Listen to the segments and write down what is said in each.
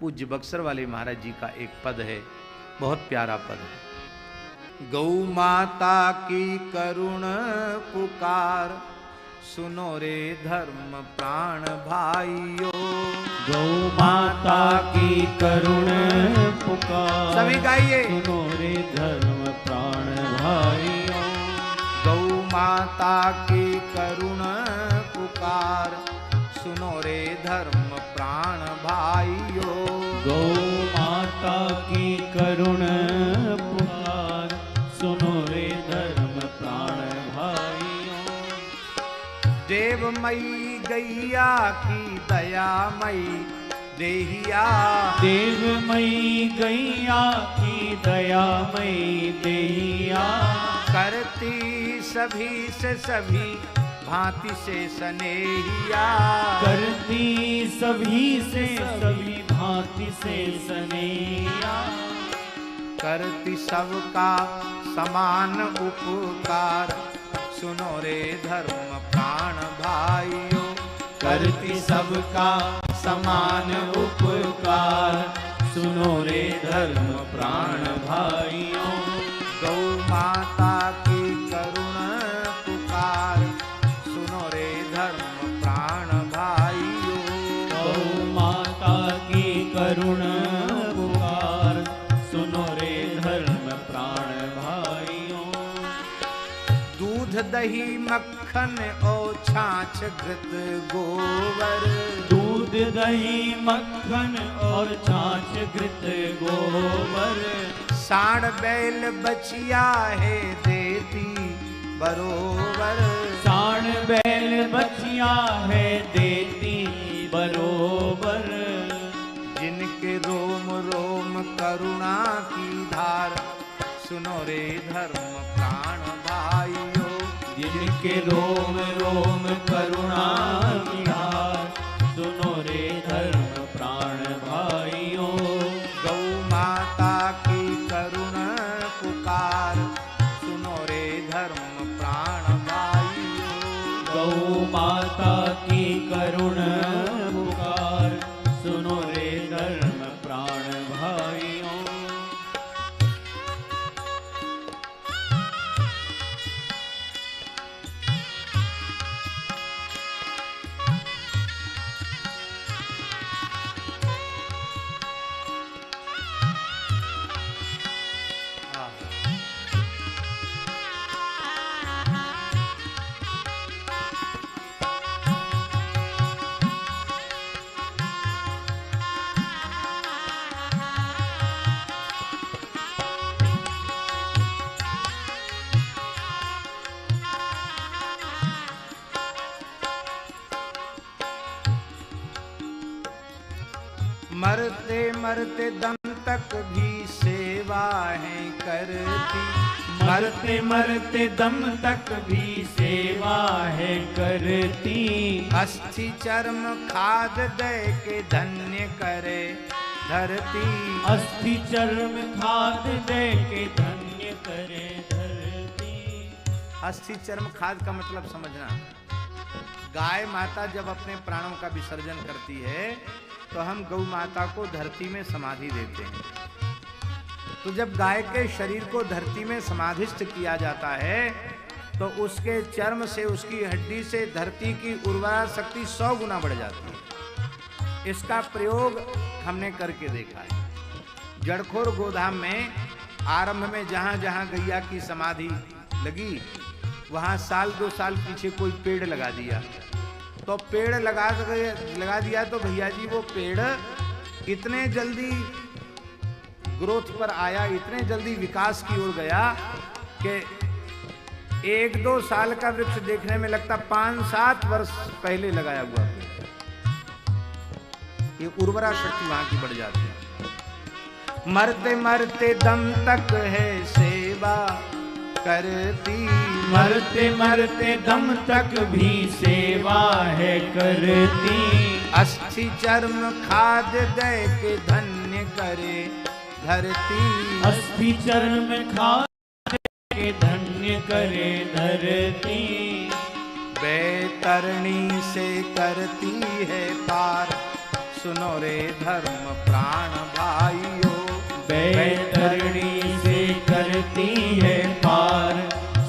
पूज्य बक्सर वाले महाराज जी का एक पद है, बहुत प्यारा पद है। गौ माता की करुण पुकार, सुनो रे धर्म प्राण भाइयों। गौ माता की करुण पुकार, सभी गाइए। सुनो रे धर्म प्राण भाइयों। गौ माता की करुण पुकार, सुनो रे धर्म प्राण भाइयों। गौ माता की करुण पुकार, सुनो रे धर्म प्राण भाइयों। देवमयी गैया की दयामयी देहिया, देवमयी गैया की दयामयी देहिया। करती सभी से सभी भांति से स्नेहिया, करती सभी से सभी भांति से स्नेहिया। करती सबका समान उपकार, सुनो रे धर्म प्राण भाइयों। करती सबका समान उपकार, सुनो रे धर्म प्राण भाइयों। गौ माता की करुण पुकार, सुनो रे धर्म प्राण भाइयों। गौ माता की करुण पुकार, सुनो रे धर्म प्राण भाइयों। दूध दही मक्खन और छाछ घृत गोबर, दूध दही मक्खन और छाछ घृत गोबर। साढ़ बैल बचिया है देती बरोबर, साढ़ बैल बचिया है देती बरोबर। जिनके रोम रोम करुणा की धार, सुनो रे धर्म प्राण भाइयों। जिनके रोम रोम करुणा की धार, सुनो रे धर्म प्राण भाइयों। गौ माता की करुण पुकार, सुनो रे धर्म प्राण भाइयों। गौ माता की करुण पुकार, सुनो रे धर्म प्राण भाइयों। मरते मरते दम तक भी सेवा है करती, मरते मरते दम तक भी सेवा है करती। अस्थि चर्म खाद दे के धन्य करे धरती, अस्थि चर्म खाद दे के धन्य करे धरती। अस्थि चर्म खाद का मतलब समझना। गाय माता जब अपने प्राणों का विसर्जन करती है तो हम गौ माता को धरती में समाधि देते हैं। तो जब गाय के शरीर को धरती में समाधिस्थ किया जाता है तो उसके चर्म से, उसकी हड्डी से धरती की उर्वरा शक्ति 100 गुना बढ़ जाती है। इसका प्रयोग हमने करके देखा है। जड़खोर गोधाम में आरंभ में जहां जहां गैया की समाधि लगी वहां साल 2 साल पीछे कोई पेड़ लगा दिया, तो पेड़ लगा दिया तो भैया जी वो पेड़ इतने जल्दी ग्रोथ पर आया, इतने जल्दी विकास की ओर गया कि 1-2 साल का वृक्ष देखने में लगता 5-7 वर्ष पहले लगाया हुआ पेड़। ये उर्वरा शक्ति वहां की बढ़ जाती है। मरते मरते दम तक है सेवा करती, मरते मरते दम तक भी सेवा है करती। अस्थि चर्म खाद दे के धन्य करे धरती, अस्थि चर्म खाद के धन्य करे धरती। बैतरणी से करती है पार, सुनो रे धर्म प्राण भाइयों। बैतरणी से करती है पार,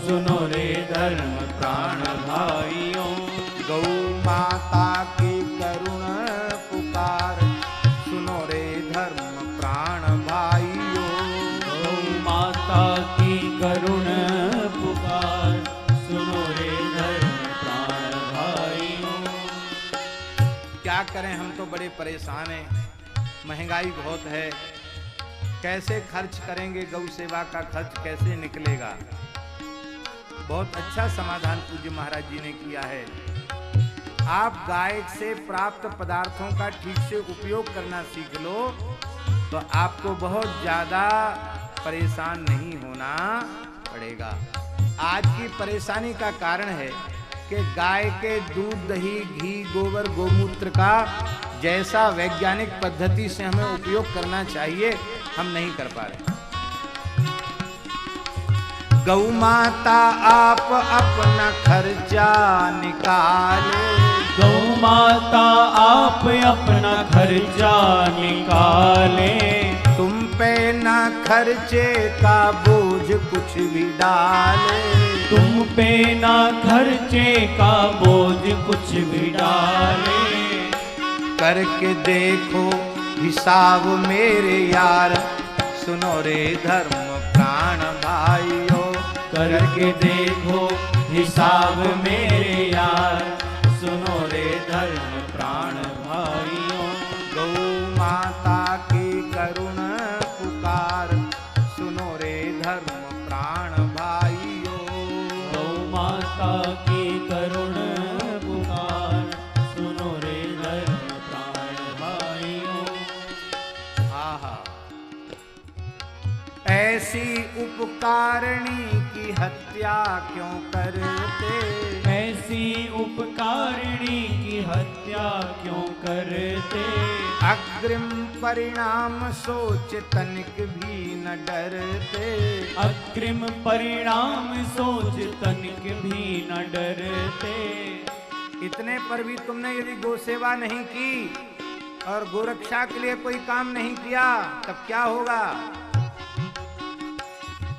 सुनो रे धर्म प्राण भाइयों। गौ माता की करुण पुकार, सुनो रे धर्म प्राण भाइयों। गौ माता की करुण पुकार, सुनो रे धर्म प्राण भाइयों। क्या करें, हम तो बड़े परेशान हैं, महंगाई बहुत है, कैसे खर्च करेंगे, गौ सेवा का खर्च कैसे निकलेगा। बहुत अच्छा समाधान पूज्य महाराज जी ने किया है। आप गाय से प्राप्त पदार्थों का ठीक से उपयोग करना सीख लो तो आपको बहुत ज्यादा परेशान नहीं होना पड़ेगा। आज की परेशानी का कारण है कि गाय के दूध, दही, घी, गोबर, गोमूत्र का जैसा वैज्ञानिक पद्धति से हमें उपयोग करना चाहिए हम नहीं कर पा रहे। गौ माता आप अपना खर्चा निकाले, गौ माता आप अपना खर्चा निकाले। तुम पे ना खर्चे का बोझ कुछ भी डाले, तुम पे ना खर्चे का बोझ कुछ भी डाले। करके देखो हिसाब मेरे यार, सुनो रे धर्म प्राण भाइयों। करके देखो हिसाब मेरे यार, सुनो रे धर्म प्राण भाइयों। गौ माता की करुण पुकार, सुनो रे धर्म प्राण भाइयों। गौ माता की करुण पुकार, सुनो रे धर्म प्राण भाइयों। आहा, ऐसी उपकारिणी की हत्या क्यों करते, ऐसी उपकारिणी की हत्या क्यों करते। अग्रिम परिणाम सोच तनिक भी न डरते, अग्रिम परिणाम सोच तनिक भी न डरते। इतने पर भी तुमने यदि गौ सेवा नहीं की और गोरक्षा के लिए कोई काम नहीं किया तब क्या होगा।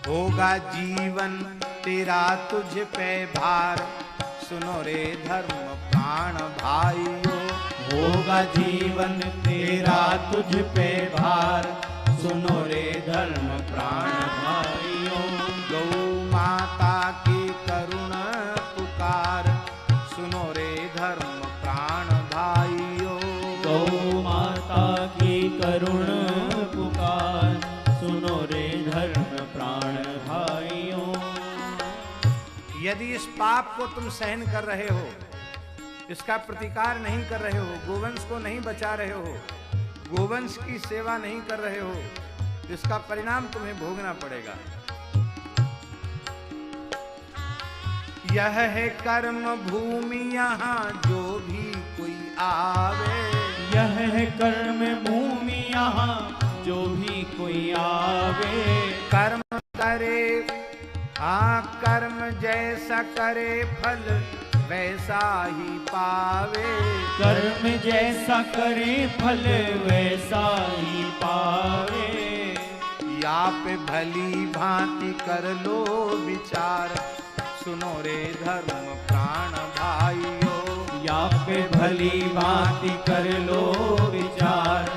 होगा जीवन तेरा तुझ पे भार, सुनो रे धर्म प्राण भाइयों। होगा जीवन तेरा तुझ पे भार, सुनो रे धर्म प्राण भाइयों। गौ माता की करुण पुकार, सुनो रे धर्म प्राण भाइयों। गौ माता की करुण पुकार, सुनो रे धर्म प्राण भाइयों। यदि इस पाप को तुम सहन कर रहे हो, इसका प्रतिकार नहीं कर रहे हो, गोवंश को नहीं बचा रहे हो, गोवंश की सेवा नहीं कर रहे हो, इसका परिणाम तुम्हें भोगना पड़ेगा। यह है कर्म भूमि यहाँ जो भी कोई आवे, यह है कर्म भूमि यहाँ जो भी कोई आवे। कर्म करे कर्म जैसा करे फल वैसा ही पावे, कर्म जैसा करे फल वैसा ही पावे। या पे भली भांति कर लो विचार, सुनो रे धर्म प्राण भाइयों। या पे भली भांति कर लो विचार,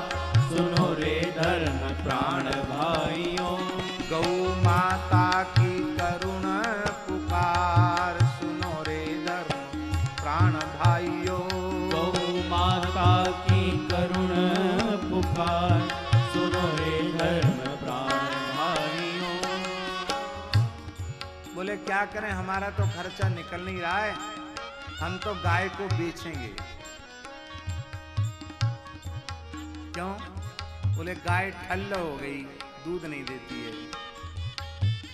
सुनो रे धर्म प्राण भाइयों। गौ माता की करुण पुकार, सुनो रे धर्म प्राण भाइयों। गौ माता की करुण पुकार, सुनो रे धर्म प्राण भाइयों। बोले क्या करें, हमारा तो खर्चा निकल नहीं रहा है, हम तो गाय को बेचेंगे। क्यों? बोले गाय ठल्ल हो गई, दूध नहीं देती है।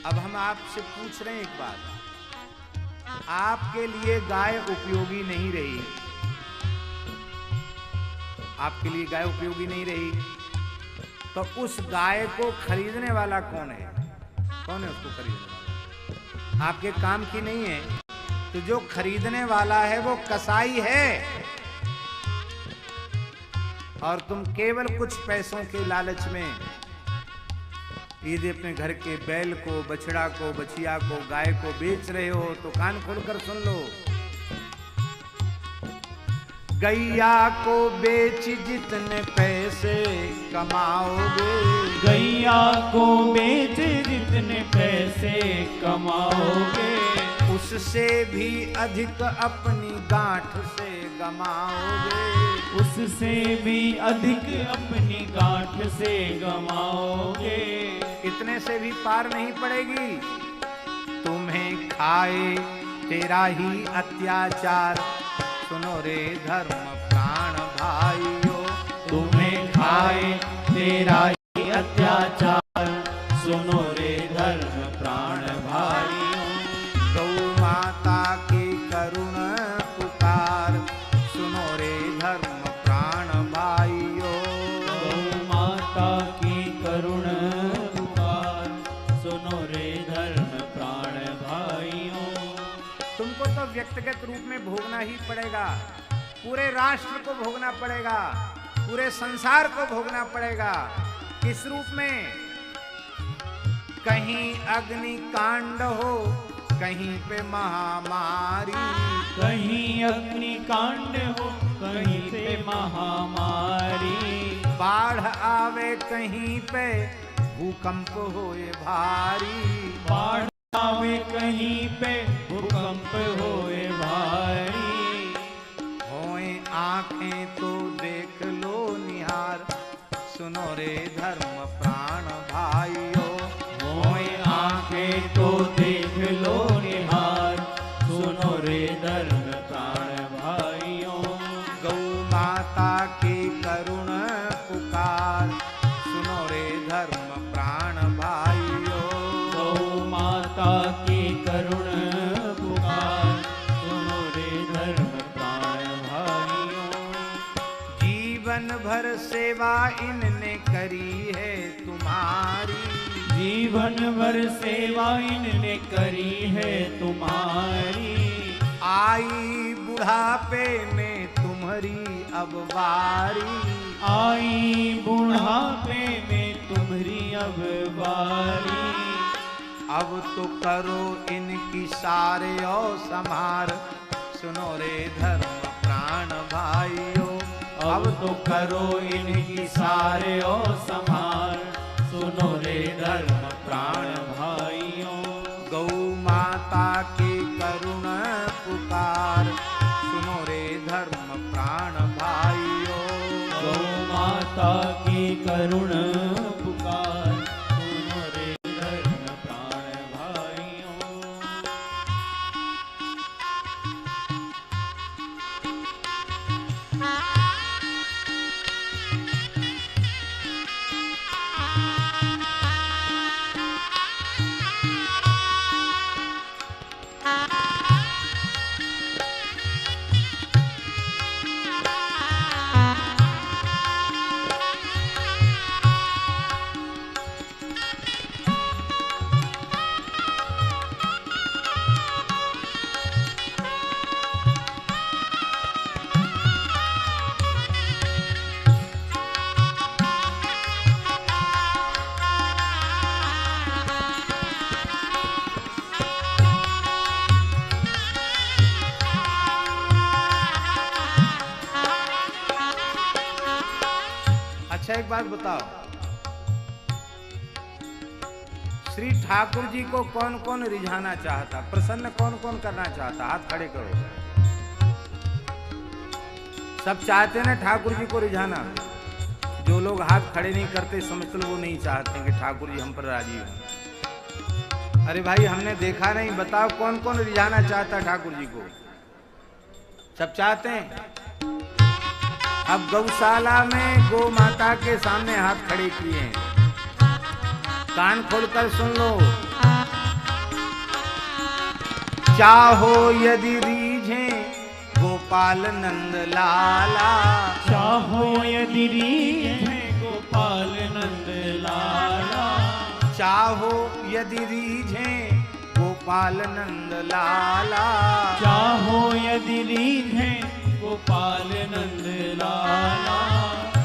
अब हम आपसे पूछ रहे हैं एक बात, आपके लिए गाय उपयोगी नहीं रही, आपके लिए गाय उपयोगी नहीं रही, तो उस गाय को खरीदने वाला कौन है? कौन है उसको खरीदने वाला? आपके काम की नहीं है, तो जो खरीदने वाला है वो कसाई है। और तुम केवल कुछ पैसों के लालच में यदि अपने घर के बैल को, बछड़ा को, बछिया को, गाय को बेच रहे हो तो कान खोलकर सुन लो। गैया को बेच जितने पैसे कमाओगे, गैया को बेच जितने पैसे कमाओगे, उससे भी अधिक अपनी गांठ से गमाओगे, उससे भी अधिक अपनी गांठ से गमाओगे। इतने से भी पार नहीं पड़ेगी। तुम्हें खाए तेरा ही अत्याचार, सुनो रे धर्म प्राण भाइयों। तुम्हें खाए तेरा ही अत्याचार, सुनो रे धर्म प्राण भाइयों। गौ माता की करुण पुकार, सुनो रे धर्म प्राण भाइयों। गौ माता की करुण पुकार, सुनो रे धर्म प्राण भाइयों। तुमको तो व्यक्तिगत रूप में भोगना ही पड़ेगा, पूरे राष्ट्र को भोगना पड़ेगा, पूरे संसार को भोगना पड़ेगा। किस रूप में? कहीं अग्निकांड हो, कहीं पे महामारी, कहीं अग्निकांड हो, कहीं पे महामारी, बाढ़ आवे कहीं पे, भूकंप होए भारी, बाढ़ आवे कहीं पे, भूकंप होए भारी। होए आंखें तो देख लो निहार, सुनो रे धर्म प्राण भाइयों। होए आंखें तो देख लो निहार, सुनो रे धर्म प्राण भाइयों। गौ माता की करुण पुकार, सुनो रे धर्म प्राण भाइयों। गौ माता की करुण पुकार, सुनो रे धर्म प्राण भाइयों। जीवन भर सेवा इनने करी है तुम्हारी, जीवन भर सेवा इनने करी है तुम्हारी। आई बुढ़ापे में तुम्हारी अब बारी, आई बुढ़ापे में तुम्हारी अब बारी। अब तो करो इनकी सारे और संहार, सुनो रे धर्म प्राण भाइयों। अब तो करो इनकी सारे और संहार, सुनो रे धर्म प्राण भाइयों। गौ माता की करुण पुकार, सुनो रे धर्म प्राण भाइयों। गौ माता की करुण पुकार, सुनो रे धर्म प्राण भाइयों। अच्छा एक बात बताओ, श्री ठाकुर जी को कौन कौन रिझाना चाहता, प्रसन्न कौन कौन करना चाहता? हाथ खड़े करो। सब चाहते ना ठाकुर जी को रिझाना। जो लोग हाथ खड़े नहीं करते समझ लो वो नहीं चाहते कि ठाकुर जी हम पर राजी हो। अरे भाई हमने देखा नहीं, बताओ कौन कौन रिझाना चाहता ठाकुर जी को? सब चाहते हैं। अब गौशाला में गौ माता के सामने हाथ खड़े किए हैं, कान खोलकर सुन लो। चाहो यदि रीझे गोपाल नंद लाला, चाहो यदि रीझे गोपाल नंद लाला, चाहो यदि रीझे गोपाल नंद लाला, चाहो यदि रीझे गोपाल नंद लाला।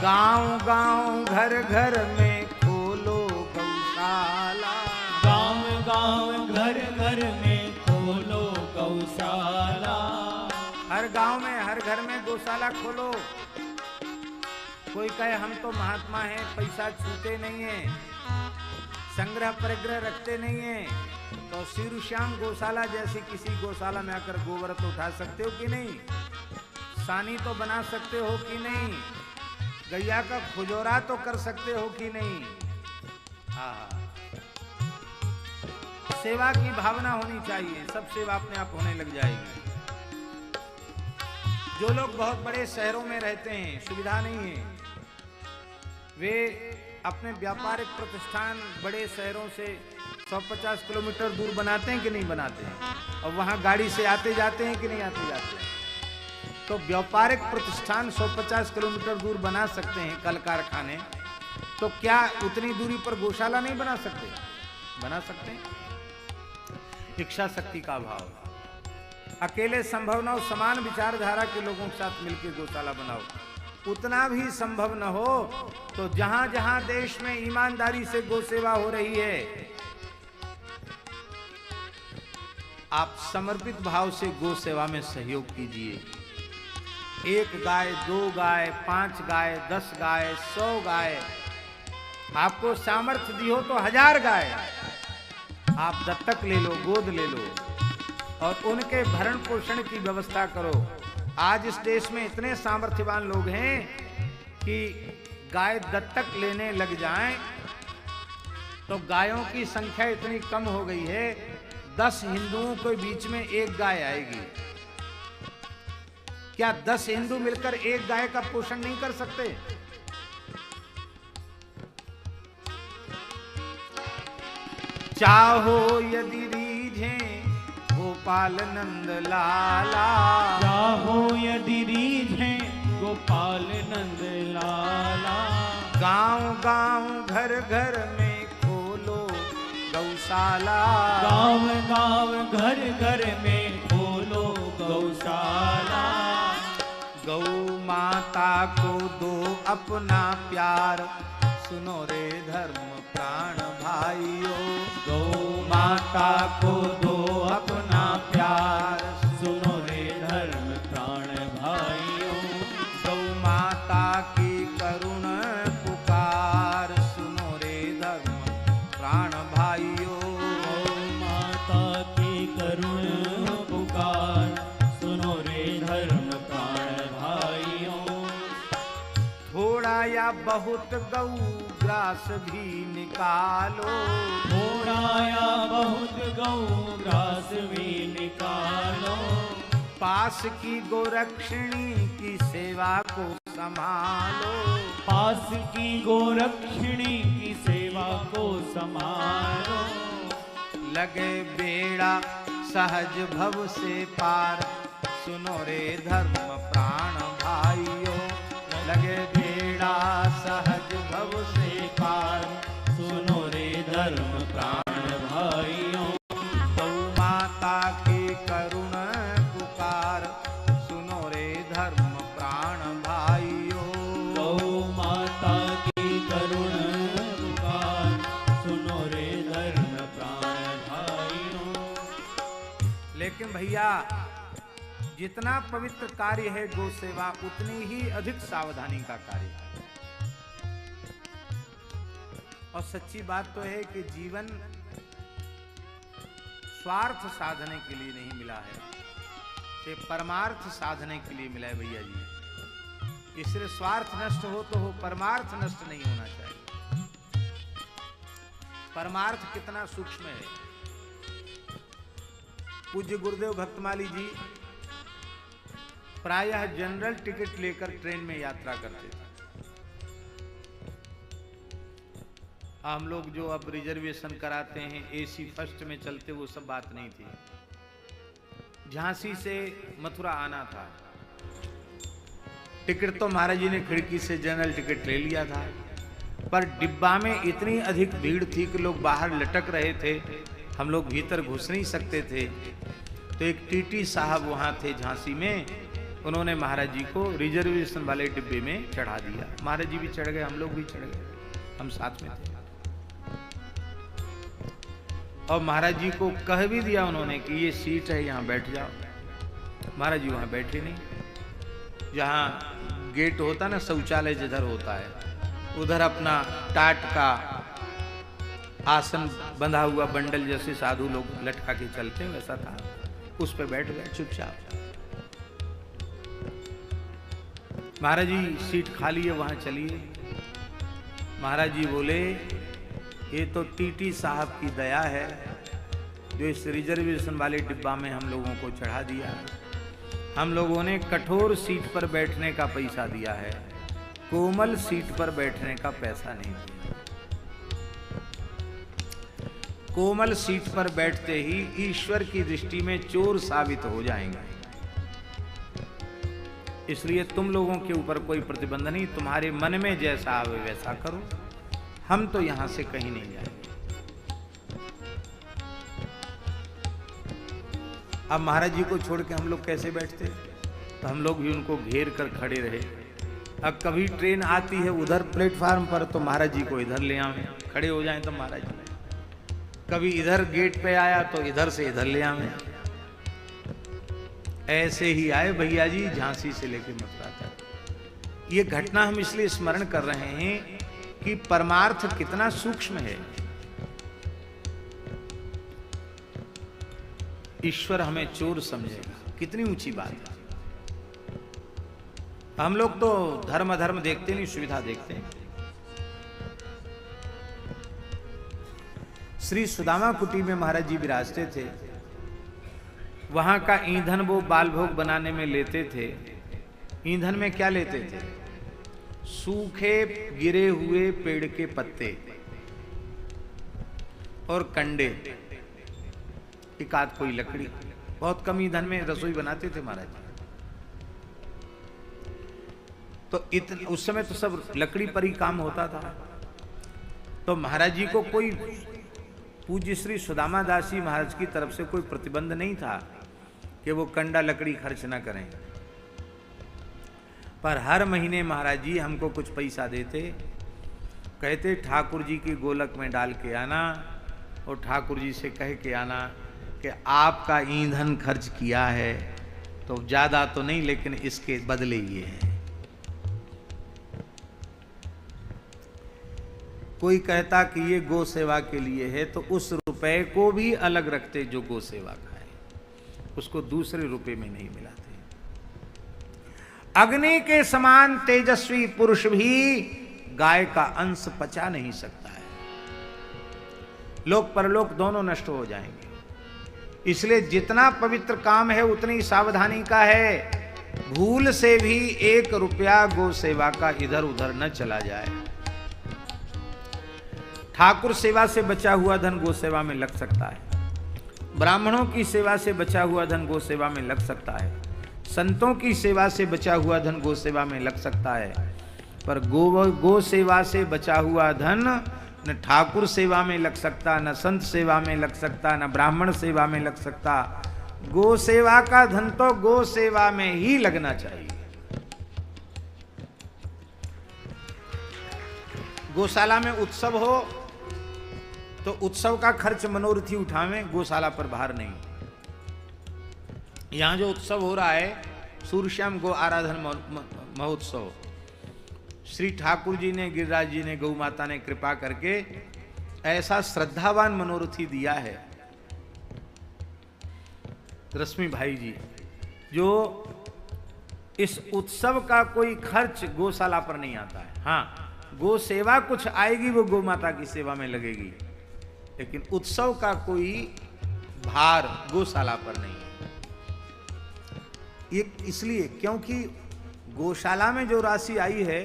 गांव गांव घर घर में खोलो गौशाला, गांव गांव घर घर में खोलो गौशाला। हर गांव में हर घर में गौशाला खोलो। कोई कहे हम तो महात्मा हैं, पैसा छूते नहीं है, संग्रह परिग्रह रखते नहीं है, तो श्री श्याम गौशाला जैसी किसी गौशाला में आकर गोबर तो उठा सकते हो कि नहीं, सानी तो बना सकते हो कि नहीं, गैया का खुजोरा तो कर सकते हो कि नहीं। हाँ, सेवा की भावना होनी चाहिए, सब सेवा अपने आप होने लग जाएगी। जो लोग बहुत बड़े शहरों में रहते हैं, सुविधा नहीं है, वे अपने व्यापारिक प्रतिष्ठान बड़े शहरों से 150 किलोमीटर दूर बनाते हैं कि नहीं बनाते हैं, और वहां गाड़ी से आते जाते हैं कि नहीं आते जाते हैं। तो व्यापारिक प्रतिष्ठान 150 किलोमीटर दूर बना सकते हैं, कल कारखाने, तो क्या उतनी दूरी पर गौशाला नहीं बना सकते? बना सकते हैं। इच्छा शक्ति का अभाव, अकेले संभव न हो, समान विचारधारा के लोगों के साथ मिलकर गौशाला बनाओ। उतना भी संभव न हो तो जहां जहां देश में ईमानदारी से गौ सेवा हो रही है, आप समर्पित भाव से गौ सेवा में सहयोग कीजिए। 1 गाय, 2 गाय, 5 गाय, 10 गाय, 100 गाय, आपको सामर्थ्य दी हो तो 1000 गाय आप दत्तक ले लो, गोद ले लो और उनके भरण पोषण की व्यवस्था करो। आज इस देश में इतने सामर्थ्यवान लोग हैं कि गाय दत्तक लेने लग जाएं तो गायों की संख्या इतनी कम हो गई है, 10 हिंदुओं के बीच में 1 गाय आएगी। क्या 10 हिंदू मिलकर 1 गाय का पोषण नहीं कर सकते? चाहो यदि रीझे गोपाल नंद लाला, चाहो यदि रीझे गोपाल नंद लाला। गांव गांव घर घर में खोलो गौशाला, गांव गांव घर घर में खोलो गौशाला। गौ माता को दो अपना प्यार, सुनो रे धर्म प्राण भाइयों। गौ माता को दो अपना प्यार, सुनो रे धर्म प्राण भाइयों। गौ माता की करुण पुकार, सुनो रे धर्म प्राण भाइयों। गौ माता की करुण पुकार, सुनो रे धर्म प्राण भाइयों। थोड़ा या बहुत गौ ग्रास भी निकालो, थोड़ा या बहुत गौ ग्रास भी निकालो। पास की गोरक्षिणी की सेवा को संभालो, पास की गोरक्षिणी की सेवा को संभालो। लगे बेड़ा सहज भव से पार, सुनो रे धर्म प्राण भाइयों। लगे बेड़ा सहज भव से पार, सुनो रे धर्म प्राण भाइयों। गौ माता की करुण पुकार, सुनो रे धर्म प्राण भाइयों। गौ माता की करुण पुकार, सुनो रे धर्म प्राण भाइयों। लेकिन भैया, जितना पवित्र कार्य है गौ सेवा, उतनी ही अधिक सावधानी का कार्य है। और सच्ची बात तो है कि जीवन स्वार्थ साधने के लिए नहीं मिला है, ये परमार्थ साधने के लिए मिला है भैया जी। इसलिए स्वार्थ नष्ट हो तो हो, परमार्थ नष्ट नहीं होना चाहिए। परमार्थ कितना सूक्ष्म है। पूज्य गुरुदेव भक्तमाली जी प्रायः जनरल टिकट लेकर ट्रेन में यात्रा करते थे। हम लोग जो अब रिजर्वेशन कराते हैं, एसी फर्स्ट में चलते, वो सब बात नहीं थी। झांसी से मथुरा आना था, टिकट तो महाराज जी ने खिड़की से जनरल टिकट ले लिया था, पर डिब्बा में इतनी अधिक भीड़ थी कि लोग बाहर लटक रहे थे, हम लोग भीतर घुस नहीं सकते थे। तो एक टीटी साहब वहां थे झांसी में, उन्होंने महाराज जी को रिजर्वेशन वाले डिब्बे में चढ़ा दिया। महाराज जी भी चढ़ गए, हम लोग भी चढ़ गए, हम साथ में थे। और महाराज जी को कह भी दिया उन्होंने कि ये सीट है, यहाँ बैठ जाओ। महाराज जी वहां बैठे नहीं। जहां गेट होता ना, शौचालय जिधर होता है, उधर अपना टाट का आसन बंधा हुआ बंडल जैसे साधु लोग लटका के चलते हैं वैसा था, उस पे बैठ गए चुपचाप। महाराज जी सीट खाली है, वहां चलिए। महाराज जी बोले ये तो टीटी साहब की दया है जो इस रिजर्वेशन वाले डिब्बा में हम लोगों को चढ़ा दिया। हम लोगों ने कठोर सीट पर बैठने का पैसा दिया है, कोमल सीट पर बैठने का पैसा नहीं दिया। कोमल सीट पर बैठते ही ईश्वर की दृष्टि में चोर साबित हो जाएंगे। इसलिए तुम लोगों के ऊपर कोई प्रतिबंध नहीं, तुम्हारे मन में जैसा आवे वैसा करो, हम तो यहां से कहीं नहीं जाएंगे। अब महाराज जी को छोड़ के हम लोग कैसे बैठते, तो हम लोग भी उनको घेर कर खड़े रहे। अब कभी ट्रेन आती है उधर प्लेटफार्म पर तो महाराज जी को इधर ले आवे, खड़े हो जाएं तो महाराज जी। कभी इधर गेट पे आया तो इधर से इधर ले आवे। ऐसे ही आए भैया जी झांसी से लेके मथुरा तक। ये घटना हम इसलिए स्मरण कर रहे हैं कि परमार्थ कितना सूक्ष्म है। ईश्वर हमें चोर समझेगा, कितनी ऊंची बात है। हम लोग तो धर्म धर्म देखते नहीं, सुविधा देखते हैं। श्री सुदामा कुटी में महाराज जी विराजते थे। वहां का ईंधन वो बाल भोग बनाने में लेते थे। ईंधन में क्या लेते थे? सूखे गिरे हुए पेड़ के पत्ते और कंडे, एकाध कोई लकड़ी। बहुत कम ईंधन में रसोई बनाते थे महाराज जी। तो उस समय तो सब लकड़ी पर ही काम होता था। तो महाराज जी को कोई पूज्य श्री सुदामा दास जी महाराज की तरफ से कोई प्रतिबंध नहीं था कि वो कंडा लकड़ी खर्च ना करें। पर हर महीने महाराज जी हमको कुछ पैसा देते, कहते ठाकुर जी की गोलक में डाल के आना और ठाकुर जी से कह के आना कि आपका ईंधन खर्च किया है, तो ज्यादा तो नहीं लेकिन इसके बदले ये है। कोई कहता कि ये गो सेवा के लिए है तो उस रुपए को भी अलग रखते जो गो सेवा का है, उसको दूसरे रुपए में नहीं मिलाते। अग्नि के समान तेजस्वी पुरुष भी गाय का अंश पचा नहीं सकता है। लोक परलोक दोनों नष्ट हो जाएंगे। इसलिए जितना पवित्र काम है उतनी सावधानी का है। भूल से भी 1 रुपया गो सेवा का इधर उधर न चला जाए। ठाकुर सेवा से बचा हुआ धन गो सेवा में लग सकता है, ब्राह्मणों की सेवा से बचा हुआ धन गो सेवा में लग सकता है, संतों की सेवा से बचा हुआ धन गो सेवा में लग सकता है। पर गो सेवा से बचा हुआ धन न ठाकुर सेवा में लग सकता, न संत सेवा में लग सकता, न ब्राह्मण सेवा में लग सकता। गो सेवा का धन तो गो सेवा में ही लगना चाहिए। गौशाला में उत्सव हो तो उत्सव का खर्च मनोरथी उठावें, गौशाला पर भार नहीं। यहां जो उत्सव हो रहा है सूर्यश्याम गो आराधन महोत्सव, श्री ठाकुर जी ने, गिरिराज जी ने, गौ माता ने कृपा करके ऐसा श्रद्धावान मनोरथी दिया है रश्मि भाई जी, जो इस उत्सव का कोई खर्च गौशाला पर नहीं आता है। हाँ, गो सेवा कुछ आएगी वो गौ माता की सेवा में लगेगी, लेकिन उत्सव का कोई भार गौशाला पर नहीं है। ये इसलिए क्योंकि गौशाला में जो राशि आई है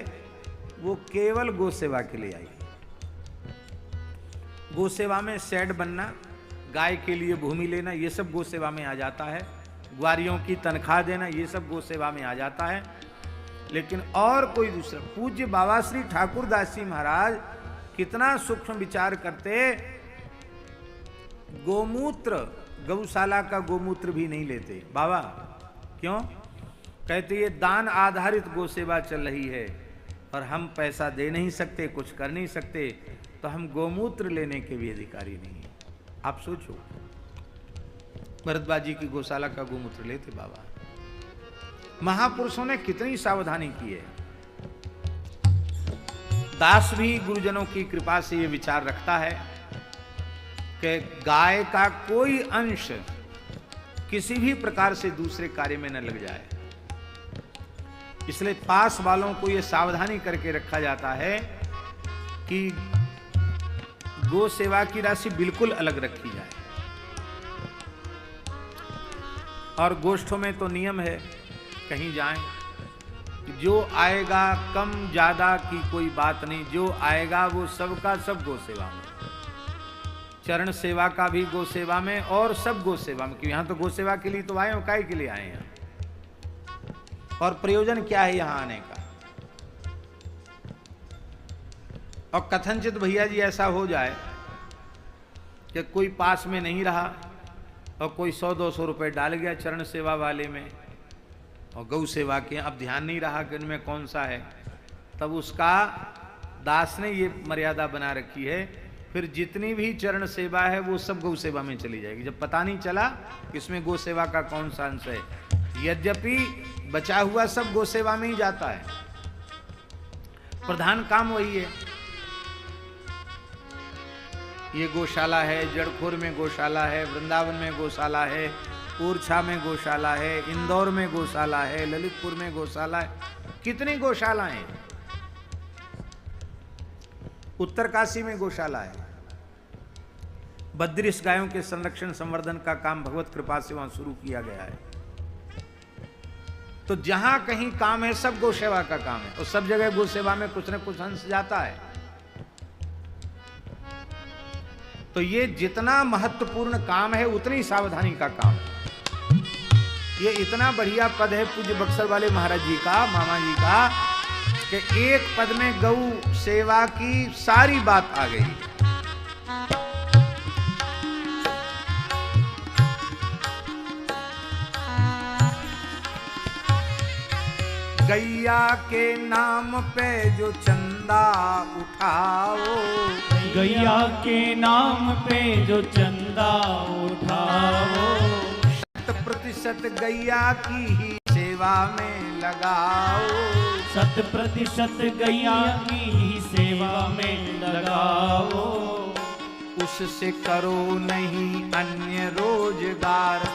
वो केवल गौ सेवा के लिए आई है। गौ सेवा में शेड बनना, गाय के लिए भूमि लेना, ये सब गौ सेवा में आ जाता है। ग्वारियों की तनख्वाह देना, ये सब गौ सेवा में आ जाता है। लेकिन और कोई दूसरा, पूज्य बाबा श्री ठाकुर दास जी महाराज कितना सूक्ष्म विचार करते। गोमूत्र, गौशाला का गोमूत्र भी नहीं लेते बाबा। क्यों? कहते ये दान आधारित गो सेवा चल रही है और हम पैसा दे नहीं सकते, कुछ कर नहीं सकते, तो हम गोमूत्र लेने के भी अधिकारी नहीं है। आप सोचो, भरद्वाज जी की गौशाला का गोमूत्र लेते बाबा। महापुरुषों ने कितनी सावधानी की है। दास भी गुरुजनों की कृपा से यह विचार रखता है कि गाय का कोई अंश किसी भी प्रकार से दूसरे कार्य में न लग जाए, इसलिए पास वालों को यह सावधानी करके रखा जाता है कि गो सेवा की राशि बिल्कुल अलग रखी जाए। और गोष्ठों में तो नियम है, कहीं जाएं जो आएगा कम ज्यादा की कोई बात नहीं, जो आएगा वो सबका सब गो सेवा में, चरण सेवा का भी गो सेवा में और सब गो सेवा में। क्योंकि यहाँ तो गो सेवा के लिए तो आए हो, काय के लिए आए हैं और प्रयोजन क्या है यहाँ आने का। और कथनचित भैया जी ऐसा हो जाए कि कोई पास में नहीं रहा और कोई 100-200 रुपए डाल गया चरण सेवा वाले में और गौ सेवा के अब ध्यान नहीं रहा कि उनमें कौन सा है, तब उसका दास ने ये मर्यादा बना रखी है, फिर जितनी भी चरण सेवा है वो सब गौ सेवा में चली जाएगी। जब पता नहीं चला कि इसमें गौ सेवा का कौन सा अंश है, यद्यपि बचा हुआ सब गौ सेवा में ही जाता है, प्रधान काम वही है। ये गौशाला है, जड़खोर में गौशाला है, वृंदावन में गौशाला है, ओरछा में गौशाला है, इंदौर में गौशाला है, ललितपुर में गौशाला है, कितनी गौशालाएं हैं। उत्तरकाशी में गौशाला है। 32 गायों के संरक्षण संवर्धन का काम भगवत कृपा से वहां शुरू किया गया है। तो जहां कहीं काम है सब गौ सेवा का काम है और सब जगह गौ सेवा में कुछ न कुछ अंश जाता है। तो ये जितना महत्वपूर्ण काम है उतनी सावधानी का काम है। ये इतना बढ़िया पद है पूज्य बक्सर वाले महाराज जी का, मामा जी का, कि एक पद में गौ सेवा की सारी बात आ गई। गैया के नाम पे जो चंदा उठाओ, गैया के नाम पे जो चंदा उठाओ, 100% गैया की ही सेवा में लगाओ, 100% गैया की ही सेवा में लगाओ। उससे करो नहीं अन्य रोजगार,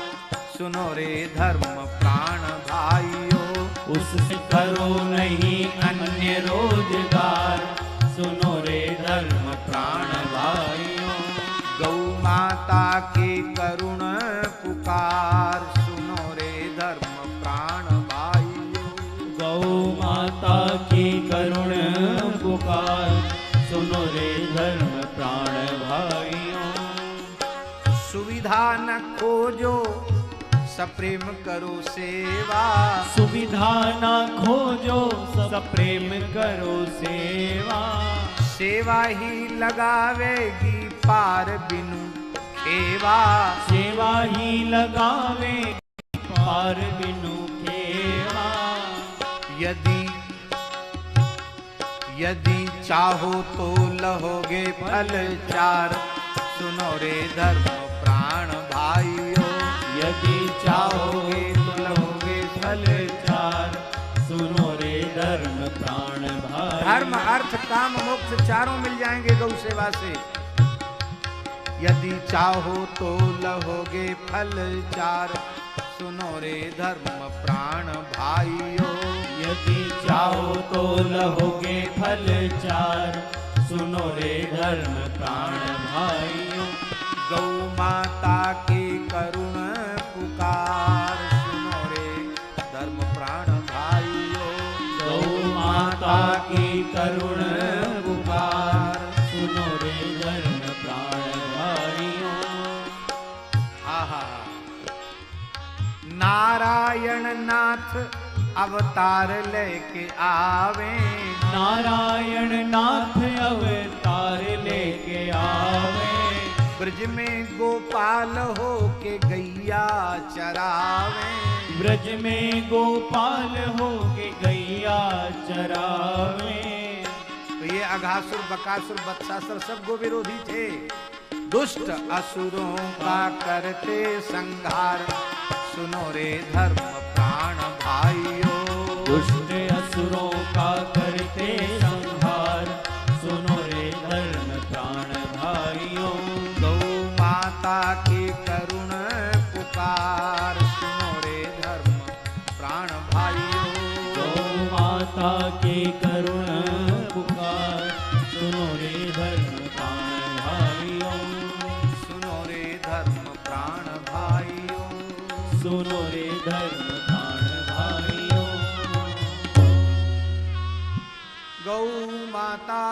सुनो रे धर्म प्राण भाइयों, उससे करो नहीं अन्य रोजगार, सुनो रे धर्म प्राण भाइयों। गौ माता के करुण पुकार, सुनो रे धर्म प्राण भाइयों। गौ माता की करुण पुकार, सुनो रे धर्म प्राण भाइयों। सुविधा न खोजो सप्रेम करो सेवा, सुविधा ना खोजो सप्रेम करो सेवा, सेवा ही लगावेगी पार बिनु खेवा, सेवा ही लगावे पार बिनु खेवा। यदि चाहो तो लहोगे फल चार, सुनो रे धर्म प्राण भाइयों। यदि चाहोगे तो लहोगे फल चार, सुनो रे धर्म प्राण भाई। धर्म अर्थ काम मोक्ष चारों मिल जाएंगे गौ सेवा से। यदि चाहो तो लहोगे फल चार, सुनो रे धर्म प्राण भाइयों। यदि चाहो तो लहोगे फल चार, सुनो रे धर्म प्राण भाइयों। गौ माता के करुण पुकार, सुनो रे धर्म प्राण भाइयों। गौ माता की करुण पुकार, सुनो रे धर्म प्राण भाइयों। आहा, नारायण नाथ अवतार लेके आवे, नारायण नाथ अवतार लेके आवे। ब्रज में गोपाल हो के गैया चरावे, ब्रज में गोपाल हो के गैया चरावे। तो ये अघासुर, बकासुर, बत्सासुर सब गो विरोधी थे। दुष्ट असुरों का करते संहार, सुनो रे धर्म प्राण भाइयों। दुष्ट असुरों का करते संहार, सुनो रे धर्म प्राण भाइयों। गौ माता की करुण पुकार, सुनो रे धर्म प्राण भाइयों। गौ माता की करुण पुकार, सुनो रे धर्म प्राण भाइयों। सुनो रे धर्म प्राण भाइयों। सुनो रे धर्म प्राण भाइयों। गौ माता